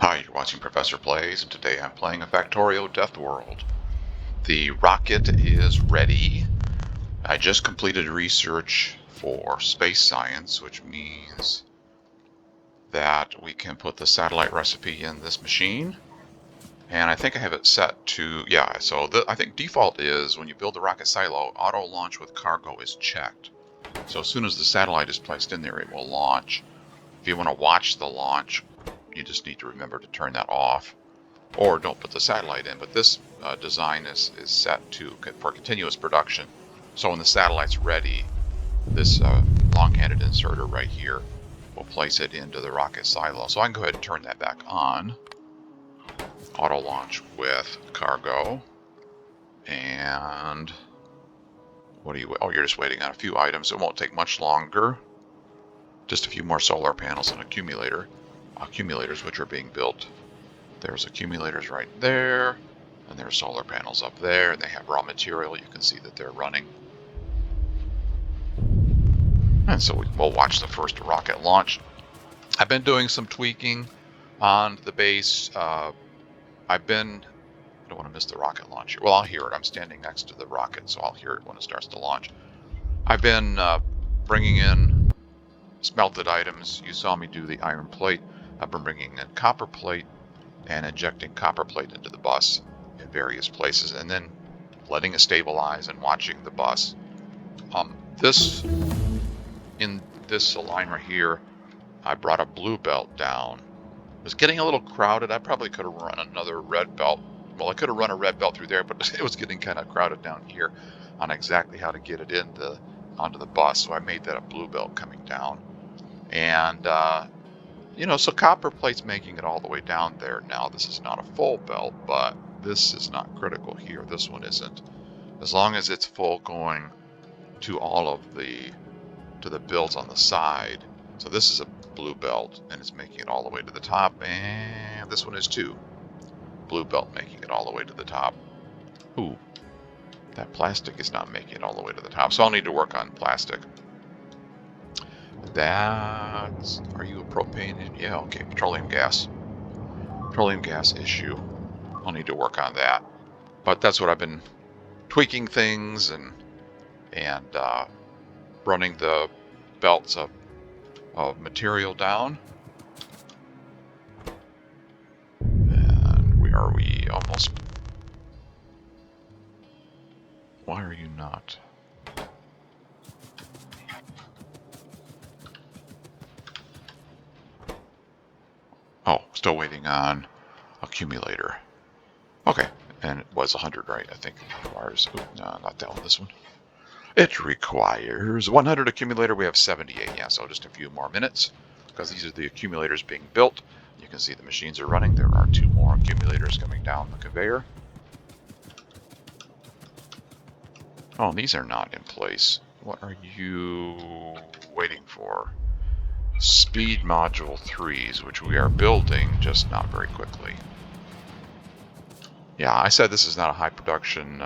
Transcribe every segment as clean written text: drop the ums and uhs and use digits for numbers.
Hi, you're watching Professor Plays, and today I'm playing a Factorio Death World. The rocket is ready. I just completed research for space science, which means that we can put the satellite recipe in this machine. And I think I have it set to, I think default is when you build the rocket silo, auto launch with cargo is checked. So as soon as the satellite is placed in there, it will launch. If you want to watch the launch, you just need to remember to turn that off, or don't put the satellite in. But this design is set for continuous production. So when the satellite's ready, this long-handed inserter right here will place it into the rocket silo. So I can go ahead and turn that back on. Auto launch with cargo. And what are you? Oh, you're just waiting on a few items. It won't take much longer. Just a few more solar panels and accumulators which are being built. There's accumulators right there, and there's solar panels up there, and they have raw material. You can see that they're running. And so we'll watch the first rocket launch. I've been doing some tweaking on the base. I don't want to miss the rocket launch. Well, I'll hear it. I'm standing next to the rocket, so I'll hear it when it starts to launch. I've been bringing in smelted items. You saw me do the iron plate. I've been bringing in copper plate and injecting copper plate into the bus in various places, and then letting it stabilize and watching the bus. In this line right here, I brought a blue belt down. It was getting a little crowded. I probably could have run another red belt. Well, I could have run a red belt through there, but it was getting kind of crowded down here on exactly how to get it onto the bus. So I made that a blue belt coming down. And, so copper plate's making it all the way down there. Now, this is not a full belt, but this is not critical here. This one isn't. As long as it's full going to to the builds on the side. So this is a blue belt, and it's making it all the way to the top. And this one is too. Blue belt making it all the way to the top. Ooh, that plastic is not making it all the way to the top. So I'll need to work on plastic. Are you a propane? Yeah, okay, petroleum gas issue. I'll need to work on that. But that's what I've been tweaking things and running the belts of material down. And where are we? Almost. Why are you not? Oh, still waiting on accumulator. Okay, and it was 100, right? I think it requires, no, not that one, this one. It requires 100 accumulator. We have 78, yeah, so just a few more minutes, because these are the accumulators being built. You can see the machines are running. There are 2 more accumulators coming down the conveyor. Oh, and these are not in place. What are you waiting for? Speed module 3s, which we are building, just not very quickly. Yeah, I said this is not a high production.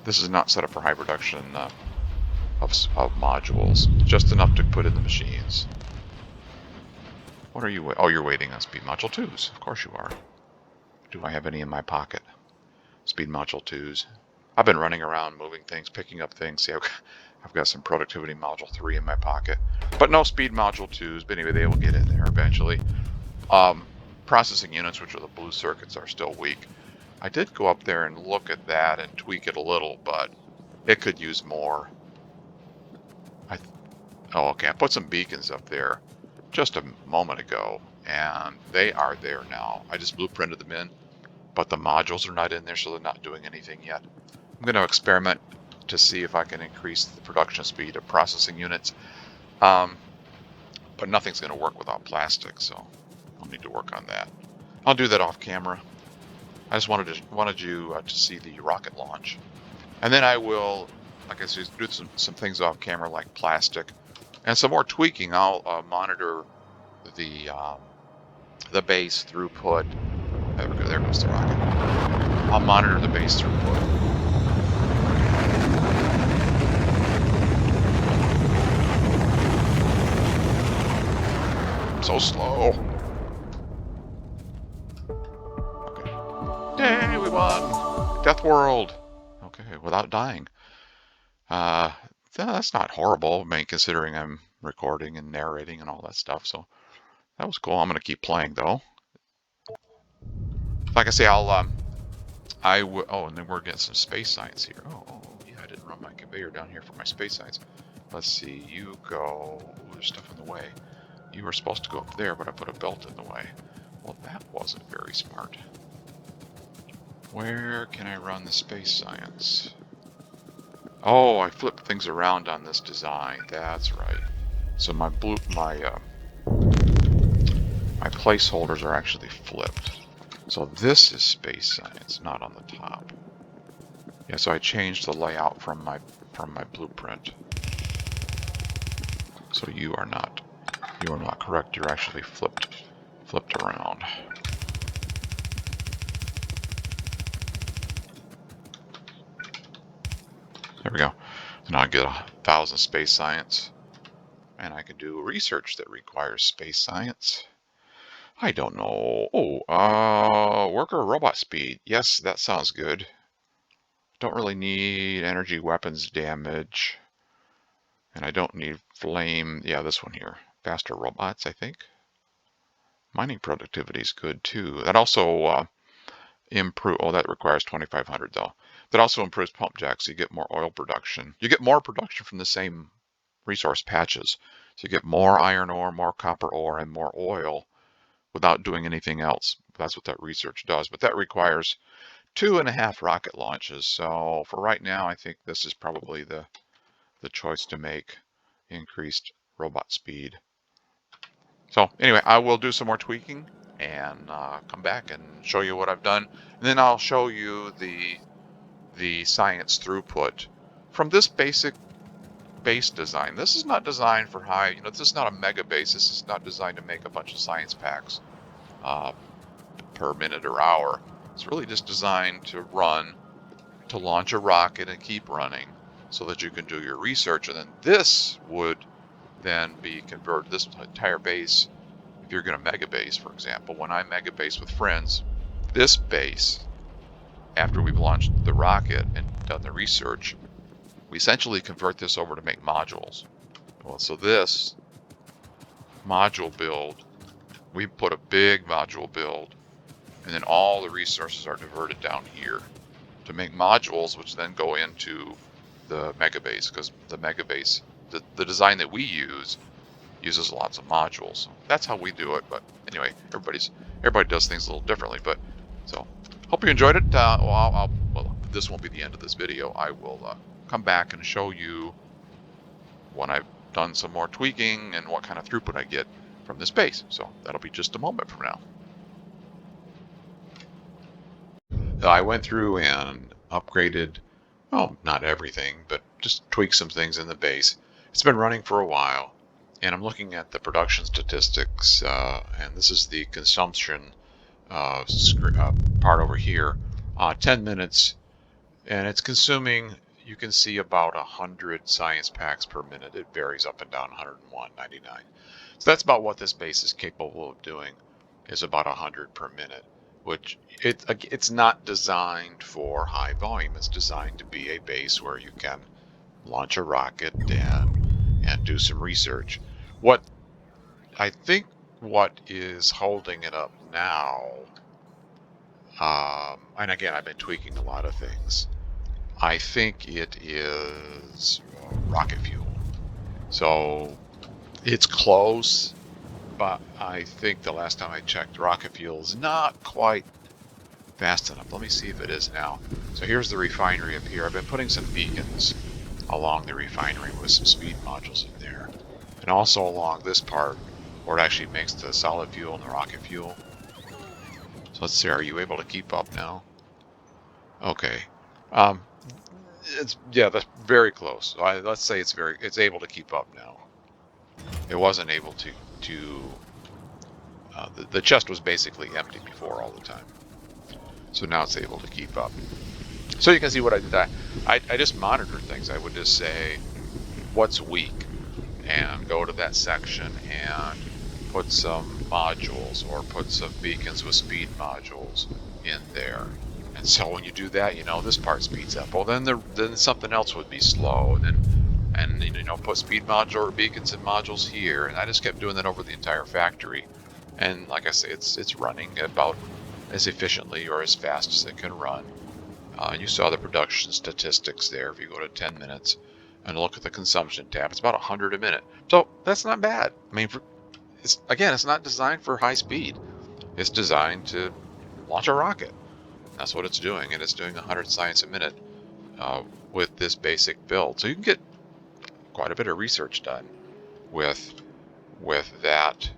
This is not set up for high production of modules. Just enough to put in the machines. What are you? Oh, you're waiting on speed module 2s. Of course you are. Do I have any in my pocket? Speed module 2s. I've been running around, moving things, picking up things. See, I've got some productivity module 3 in my pocket, but no speed module 2s. But anyway, they will get in there eventually. Processing units, which are the blue circuits, are still weak. I did go up there and look at that and tweak it a little, but it could use more. Oh, okay. I put some beacons up there just a moment ago, and they are there now. I just blueprinted them in, but the modules are not in there, so they're not doing anything yet. I'm going to experiment to see if I can increase the production speed of processing units. But nothing's going to work without plastic, so I'll need to work on that. I'll do that off camera. I just wanted you to see the rocket launch. And then I will, like I said, do some things off camera like plastic. And some more tweaking. I'll monitor the base throughput. There goes the rocket. I'll monitor the base throughput. So slow. everyone! Death World! Okay, without dying. That's not horrible, I mean, considering I'm recording and narrating and all that stuff, so that was cool. I'm going to keep playing, though. Like I say, oh, and then we're getting some space science here. Oh, yeah, I didn't run my conveyor down here for my space science. Let's see, you go, there's stuff in the way. You were supposed to go up there, but I put a belt in the way. Well, that wasn't very smart. Where can I run the space science? Oh, I flipped things around on this design. That's right. So my placeholders are actually flipped. So this is space science, not on the top. Yeah, so I changed the layout from my blueprint. So you are not correct. You're actually flipped around. There we go. So now I get 1,000 space science, and I can do research that requires space science. I don't know. Oh, worker robot speed. Yes, that sounds good. Don't really need energy weapons damage. And I don't need flame. Yeah, this one here. Faster robots, I think. Mining productivity is good too. That also improve. Oh, that requires 2,500 though. That also improves pump jacks. So you get more oil production. You get more production from the same resource patches. So you get more iron ore, more copper ore, and more oil without doing anything else. That's what that research does. But that requires 2.5 rocket launches. So for right now, I think this is probably the choice to make. Increased robot speed. So anyway, I will do some more tweaking and come back and show you what I've done. And then I'll show you the science throughput from this basic base design. This is not designed for high, this is not a mega base. This is not designed to make a bunch of science packs per minute or hour. It's really just designed to launch a rocket and keep running so that you can do your research. And then this would then be converted, this entire base, if you're going to mega base, for example. When I mega base with friends, this base, after we've launched the rocket and done the research, we essentially convert this over to make modules. Well, so this module build, we put a big module build, and then all the resources are diverted down here to make modules, which then go into the mega base, because the mega base, the design that we uses lots of modules. So that's how we do it. But anyway, everybody does things a little differently. But so hope you enjoyed it. Well, this won't be the end of this video. I will come back and show you when I've done some more tweaking and what kind of throughput I get from this base. So that'll be just a moment from now. I went through and upgraded, well, not everything, but just tweaked some things in the base. It's been running for a while, and I'm looking at the production statistics, and this is the consumption part over here. 10 minutes, and it's consuming, you can see about 100 science packs per minute. It varies up and down, 101, 99. So that's about what this base is capable of doing, is about 100 per minute, which it's not designed for high volume. It's designed to be a base where you can launch a rocket and do some research. What is holding it up now, and again, I've been tweaking a lot of things. I think it is rocket fuel. So it's close, but I think the last time I checked, rocket fuel is not quite fast enough. Let me see if it is now. So here's the refinery up here. I've been putting some beacons along the refinery with some speed modules in there, and also along this part where it actually makes the solid fuel and the rocket fuel. So let's see, are you able to keep up now? Okay. That's very close. Let's say it's able to keep up now. It wasn't able to the chest was basically empty before all the time. So now it's able to keep up. So you can see what I did. I just monitored things. I would just say, what's weak? And go to that section and put some modules or put some beacons with speed modules in there. And so when you do that, this part speeds up. Well, then something else would be slow, and put speed module or beacons and modules here, and I just kept doing that over the entire factory. And like I say, it's running about as efficiently or as fast as it can run. You saw the production statistics there. If you go to 10 minutes and look at the consumption tab, it's about 100 a minute. So that's not bad. I mean, it's not designed for high speed. It's designed to launch a rocket. That's what it's doing, and it's doing 100 science a minute with this basic build. So you can get quite a bit of research done with that.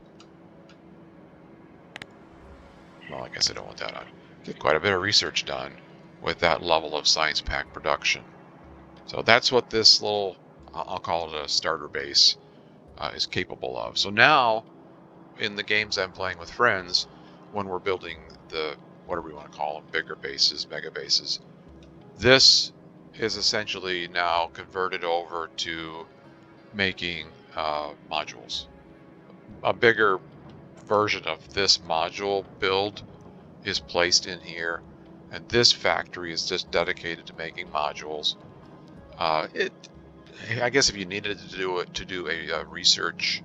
Well, I guess I don't want that on. Get quite a bit of research done with that level of science pack production. So that's what this little, I'll call it a starter base, is capable of. So now, in the games I'm playing with friends, when we're building the, whatever we want to call them, bigger bases, mega bases, this is essentially now converted over to making modules. A bigger version of this module build is placed in here, and this factory is just dedicated to making modules. I guess if you needed to do a research,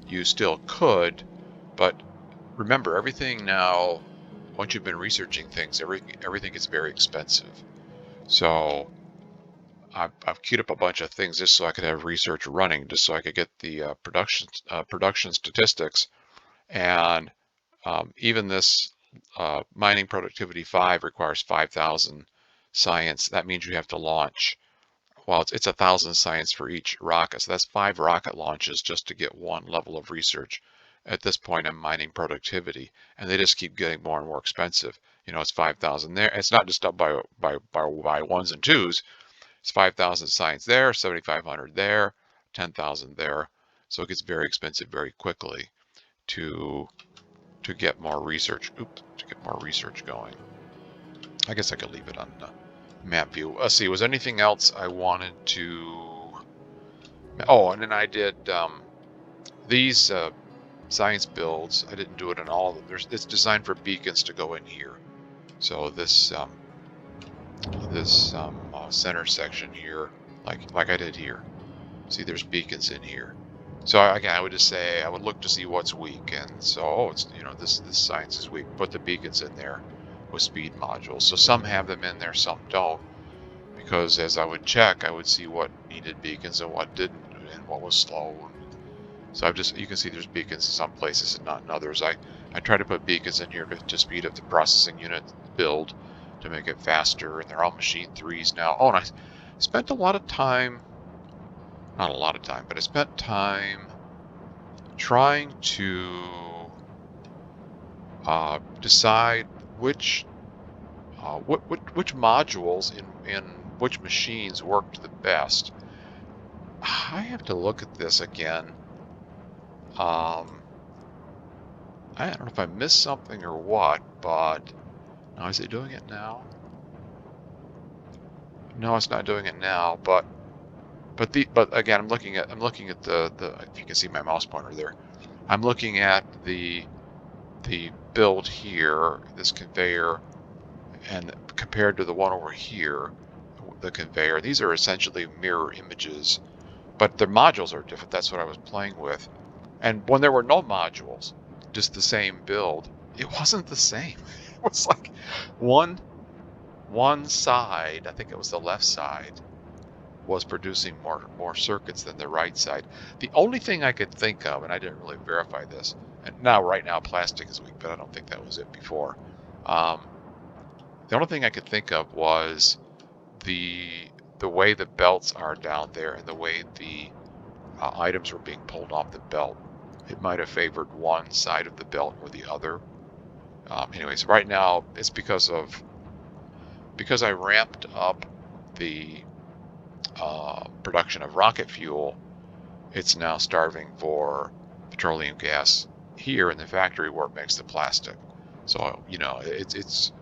you still could, but remember, everything now, once you've been researching things, everything gets very expensive. So I've queued up a bunch of things just so I could have research running, just so I could get the production statistics. And even this mining productivity 5 requires 5,000 science. That means you have to launch. Well, it's 1,000 science for each rocket, so that's 5 rocket launches just to get one level of research. At this point, I'm mining productivity, and they just keep getting more and more expensive. It's 5,000 there. It's not just up by ones and twos. It's 5,000 science there, 7,500 there, 10,000 there. So it gets very expensive very quickly to get more research. To get more research going. I guess I could leave it on map view. Let's see. Was anything else I wanted to? Oh, and then I did these science builds. I didn't do it on all of them. It's designed for beacons to go in here. So this center section here, like I did here. See, there's beacons in here. So again, I would just say I would look to see what's weak, and so it's this science is weak. Put the beacons in there with speed modules. So some have them in there, some don't, because as I would check, I would see what needed beacons and what didn't, and what was slow. So you can see there's beacons in some places and not in others. I try to put beacons in here to speed up the processing unit build to make it faster, and they're all machine 3s now. Oh, and I spent a lot of time. Not a lot of time, but I spent time trying to decide which modules in which machines worked the best. I have to look at this again. I don't know if I missed something or what, but now is it doing it now? No, it's not doing it now, but again, I'm looking at the if you can see my mouse pointer there. I'm looking at the build here, this conveyor, and compared to the one over here, the conveyor. These are essentially mirror images, but the modules are different. That's what I was playing with. And when there were no modules, just the same build, it wasn't the same. It was like one side, I think it was the left side, was producing more circuits than the right side. The only thing I could think of, and I didn't really verify this, and right now plastic is weak, but I don't think that was it before. The only thing I could think of was the way the belts are down there and the way the items were being pulled off the belt. It might have favored one side of the belt or the other. Anyways, right now it's because I ramped up the production of rocket fuel. It's now starving for petroleum gas here in the factory where it makes the plastic. So it's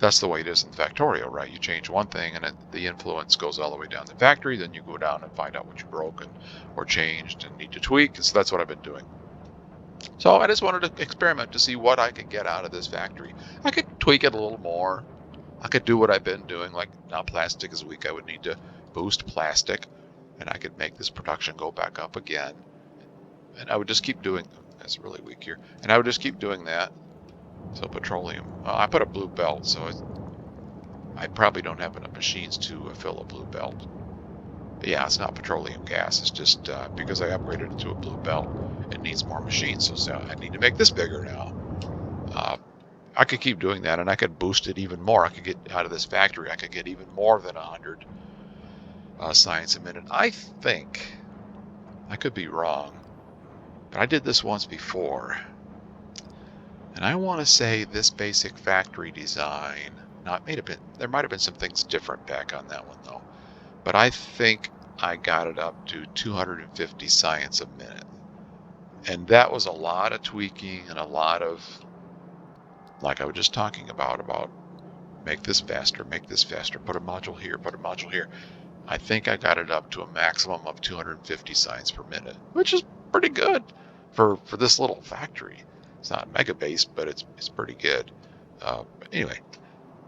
that's the way it is in Factorio, right? You change one thing and the influence goes all the way down the factory. Then you go down and find out what you broke or changed and need to tweak. So that's what I've been doing. So I just wanted to experiment to see what I could get out of this factory. I could tweak it a little more. I could do what I've been doing, like now plastic is weak. I would need to boost plastic, and I could make this production go back up again. And I would just keep doing, that's really weak here. And I would just keep doing that. So petroleum, I put a blue belt, so I probably don't have enough machines to fill a blue belt. Yeah, it's not petroleum gas. It's just because I upgraded it to a blue belt, it needs more machines. So I need to make this bigger now. I could keep doing that, and I could boost it even more. I could get out of this factory. I could get even more than 100 science a minute. I think, I could be wrong, but I did this once before. And I want to say this basic factory design, there might have been some things different back on that one though. But I think I got it up to 250 science a minute. And that was a lot of tweaking and a lot of, like I was just talking about make this faster, put a module here, put a module here. I think I got it up to a maximum of 250 science per minute, which is pretty good for this little factory. It's not mega base, but it's pretty good. Anyway,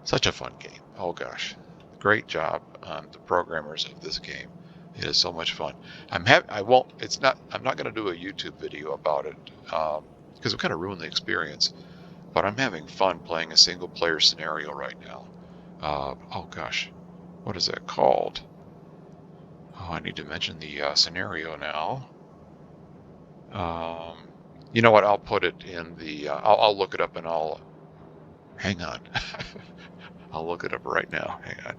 such a fun game. Oh gosh, great job on the programmers of this game. It is so much fun. I'm not going to do a YouTube video about it because it kind of ruined the experience. But I'm having fun playing a single player scenario right now. Oh gosh, what is that called? Oh, I need to mention the scenario now. You know what? I'll put it in the. I'll look it up and I'll. Hang on. I'll look it up right now. Hang on.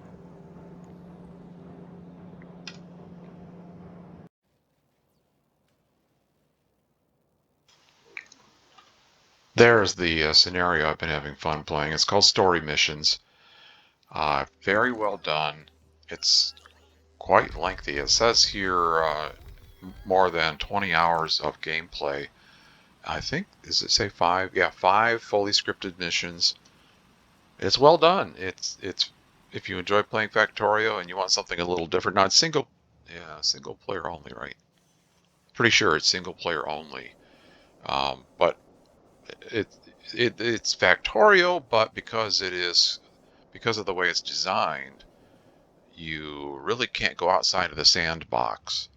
There's the scenario I've been having fun playing. It's called Story Missions. Very well done. It's quite lengthy. It says here more than 20 hours of gameplay. I think, does it say 5? Yeah, 5 fully scripted missions. It's well done. It's if you enjoy playing Factorio and you want something a little different. Not single player only, right? Pretty sure it's single player only. But it's Factorio, but because of the way it's designed, you really can't go outside of the sandbox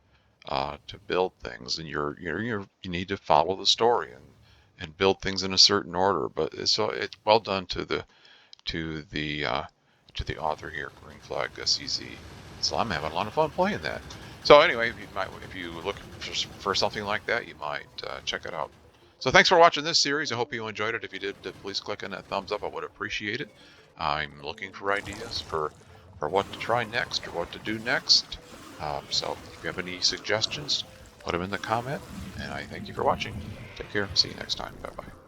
to build things, and you need to follow the story and build things in a certain order. But it's well done to the author here, Green Flag CZ. So I'm having a lot of fun playing that. So anyway, if you look for something like that, you might check it out. So thanks for watching this series. I hope you enjoyed it. If you did, please click on that thumbs up. I would appreciate it. I'm looking for ideas for what to try next or what to do next. So if you have any suggestions, put them in the comment. And I thank you for watching. Take care. See you next time. Bye-bye.